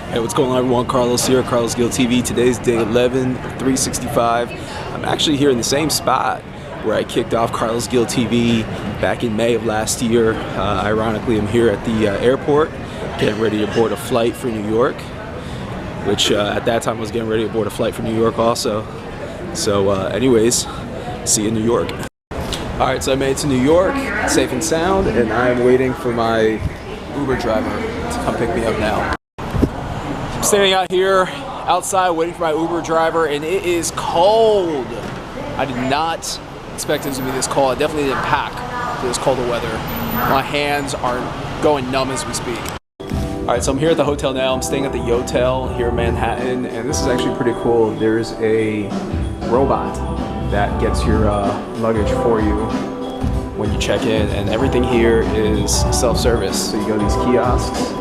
Hey, what's going on, everyone? Carlos here, Carlos Gil TV. Today's day 11 of 365. I'm actually here in the same spot where I kicked off Carlos Gil TV back in May of last year. Ironically, I'm here at the airport getting ready to board a flight for New York, which at that time I was getting ready to board a flight for New York also. So anyways, see you in New York. Alright, so I made it to New York, safe and sound, and I'm waiting for my Uber driver to come pick me up now. I'm standing out here outside waiting for my Uber driver, and it is cold. I did not expect it to be this cold. I definitely didn't pack for this colder weather. My hands are going numb as we speak. Alright, so I'm here at the hotel now. I'm staying at the Yotel here in Manhattan, and this is actually pretty cool. There's a robot that gets your luggage for you when you check in, and everything here is self-service. So you go to these kiosks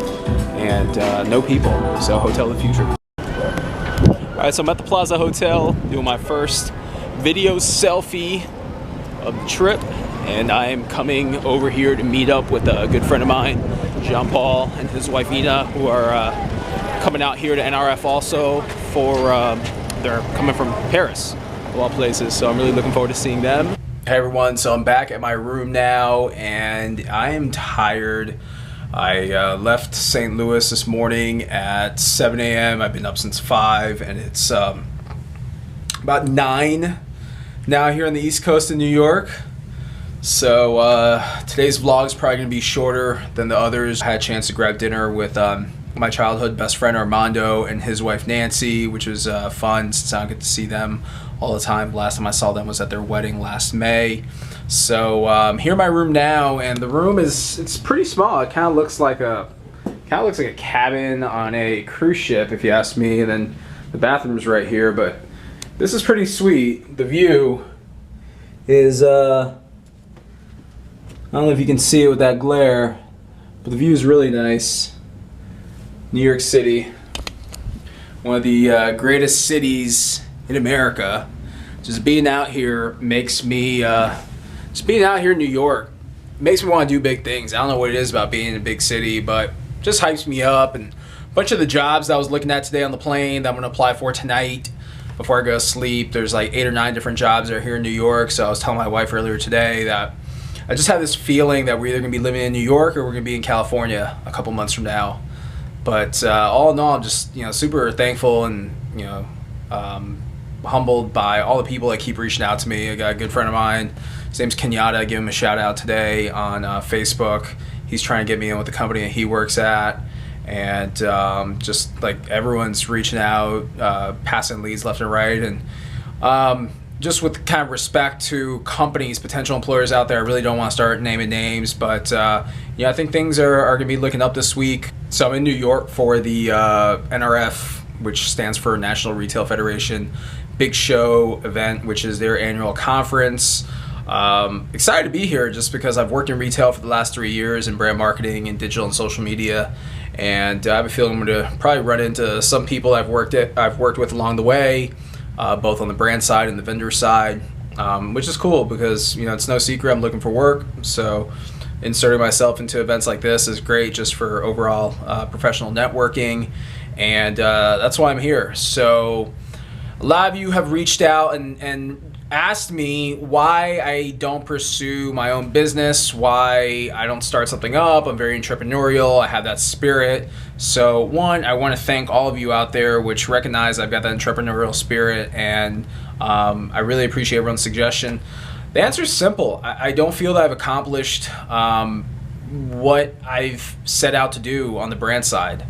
and no people, so Hotel of the Future. Alright, so I'm at the Plaza Hotel doing my first video selfie of the trip, and I am coming over here to meet up with a good friend of mine, Jean-Paul, and his wife Ina, who are coming out here to NRF also for, they're coming from Paris, of all places, so I'm really looking forward to seeing them. Hey everyone, so I'm back at my room now, and I am tired. I left St. Louis this morning at 7 a.m. I've been up since 5, and it's about 9 now here on the East Coast of New York. So today's vlog is probably going to be shorter than the others. I had a chance to grab dinner with my childhood best friend Armando and his wife Nancy, which was fun since I don't get to see them all the time. Last time I saw them was at their wedding last May. So I'm here in my room now, and the room it's pretty small. It kind of looks like a cabin on a cruise ship, if you ask me. And then the bathroom's right here, but this is pretty sweet. The view is I don't know if you can see it with that glare, but the view is really nice. New York City, one of the greatest cities in America. Just being out here makes me, just being out here in New York makes me want to do big things. I don't know what it is about being in a big city, but just hypes me up. And a bunch of the jobs that I was looking at today on the plane that I'm gonna apply for tonight before I go to sleep, there's like 8 or 9 different jobs that are here in New York. So I was telling my wife earlier today that I just have this feeling that we're either gonna be living in New York or we're gonna be in California a couple months from now. But all in all, I'm just super thankful and humbled by all the people that keep reaching out to me. I got a good friend of mine. His name's Kenyatta. I give him a shout out today on Facebook. He's trying to get me in with the company that he works at, and just like everyone's reaching out, passing leads left and right, and just with kind of respect to companies, potential employers out there. I really don't want to start naming names, but I think things are going to be looking up this week. So I'm in New York for the NRF, which stands for National Retail Federation Big Show event, which is their annual conference. Excited to be here just because I've worked in retail for the last 3 years in brand marketing and digital and social media, and I have a feeling I'm going to probably run into some people I've worked with along the way, both on the brand side and the vendor side, which is cool because it's no secret I'm looking for work. So inserting myself into events like this is great just for overall professional networking, and that's why I'm here. So a lot of you have reached out and asked me why I don't pursue my own business, why I don't start something up. I'm very entrepreneurial. I have that spirit. So one, I want to thank all of you out there which recognize I've got that entrepreneurial spirit, and I really appreciate everyone's suggestion. The answer is simple. I don't feel that I've accomplished what I've set out to do on the brand side,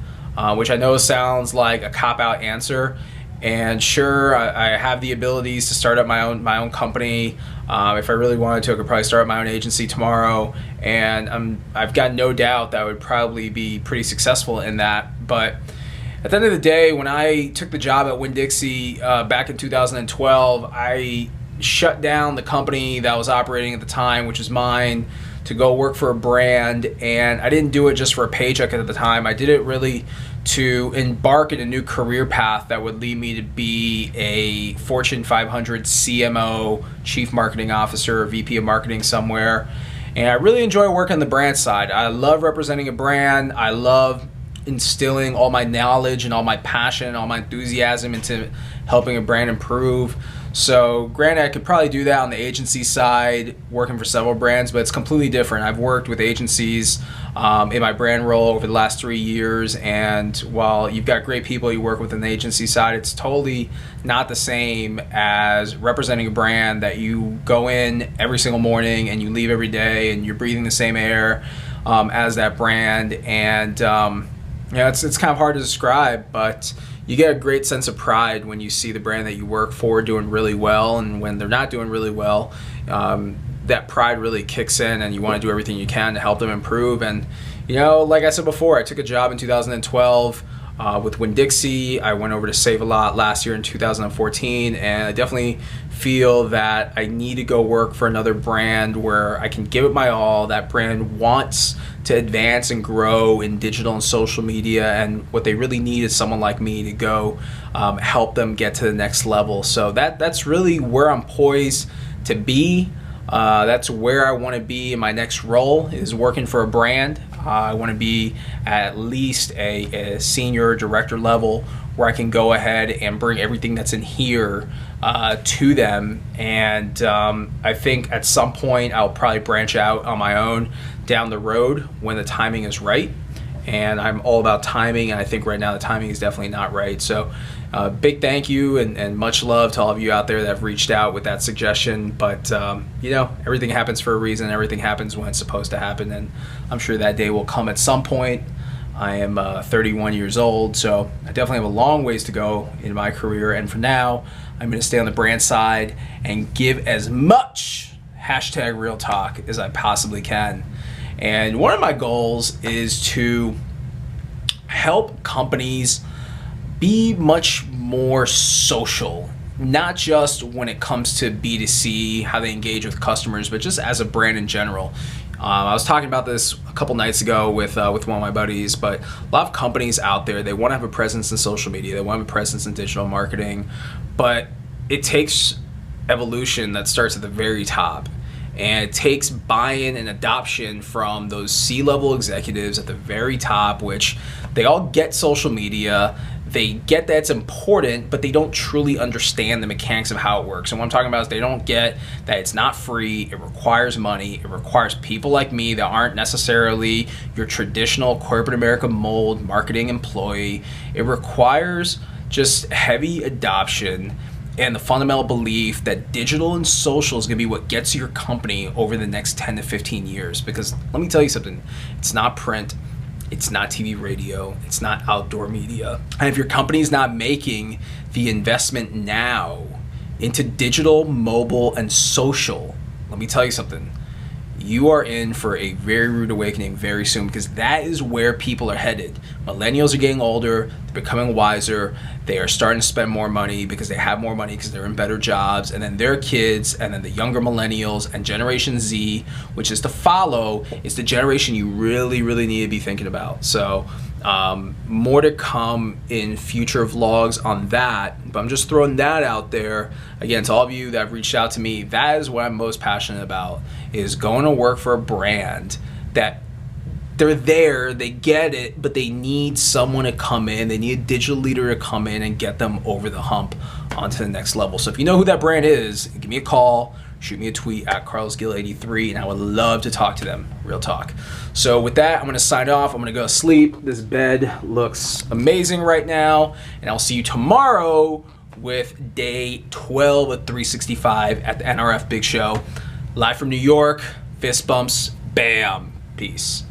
which I know sounds like a cop-out answer. And sure, I have the abilities to start up my own company. If I really wanted to, I could probably start up my own agency tomorrow, and I've got no doubt that I would probably be pretty successful in that. But at the end of the day, when I took the job at Winn-Dixie back in 2012, I shut down the company that was operating at the time, which is mine, to go work for a brand. And I didn't do it just for a paycheck at the time. I did it really to embark in a new career path that would lead me to be a Fortune 500 CMO, Chief Marketing Officer, VP of Marketing somewhere. And I really enjoy working on the brand side. I love representing a brand. I love instilling all my knowledge and all my passion, all my enthusiasm into helping a brand improve. So granted, I could probably do that on the agency side, working for several brands, but it's completely different. I've worked with agencies in my brand role over the last 3 years, and while you've got great people you work with in the agency side, it's totally not the same as representing a brand that you go in every single morning and you leave every day and you're breathing the same air as that brand. And it's kind of hard to describe, but you get a great sense of pride when you see the brand that you work for doing really well, and when they're not doing really well, that pride really kicks in and you want to do everything you can to help them improve. And like I said before, I took a job in 2012 with Winn-Dixie. I went over to Save A Lot last year in 2014, and I definitely feel that I need to go work for another brand where I can give it my all. That brand wants to advance and grow in digital and social media, and what they really need is someone like me to go help them get to the next level. So that's really where I'm poised to be. That's where I want to be in my next role, is working for a brand. I want to be at least a senior director level where I can go ahead and bring everything that's in here to them. And I think at some point I'll probably branch out on my own down the road when the timing is right. And I'm all about timing, and I think right now the timing is definitely not right. So big thank you and much love to all of you out there that have reached out with that suggestion. But everything happens for a reason. Everything happens when it's supposed to happen, and I'm sure that day will come at some point. I am 31 years old, so I definitely have a long ways to go in my career. And for now, I'm going to stay on the brand side and give as much #real talk as I possibly can. And one of my goals is to help companies be much more social, not just when it comes to B2C, how they engage with customers, but just as a brand in general. I was talking about this a couple nights ago with one of my buddies, but a lot of companies out there, they want to have a presence in social media, they want to have a presence in digital marketing, but it takes evolution that starts at the very top. And it takes buy-in and adoption from those C-level executives at the very top, which they all get social media. They get that it's important, but they don't truly understand the mechanics of how it works. And what I'm talking about is they don't get that it's not free, it requires money, it requires people like me that aren't necessarily your traditional corporate America mold marketing employee. It requires just heavy adoption and the fundamental belief that digital and social is going to be what gets your company over the next 10 to 15 years. Because let me tell you something, it's not print, it's not TV, radio, it's not outdoor media. And if your company's not making the investment now into digital, mobile, and social, let me tell you something, you are in for a very rude awakening very soon, because that is where people are headed. Millennials are getting older, they're becoming wiser, they are starting to spend more money because they have more money because they're in better jobs, and then their kids, and then the younger millennials, and Generation Z, which is to follow, is the generation you really, really need to be thinking about. So more to come in future vlogs on that, but I'm just throwing that out there again to all of you that have reached out to me. That is what I'm most passionate about, is going to work for a brand that they're there, they get it, but they need someone to come in, they need a digital leader to come in and get them over the hump onto the next level. So if you know who that brand is, give me a call, shoot me a tweet at CarlosGill83, and I would love to talk to them, real talk. So with that, I'm going to sign off. I'm going to go to sleep. This bed looks amazing right now, and I'll see you tomorrow with day 12 of 365 at the NRF Big Show. Live from New York, fist bumps, bam, peace.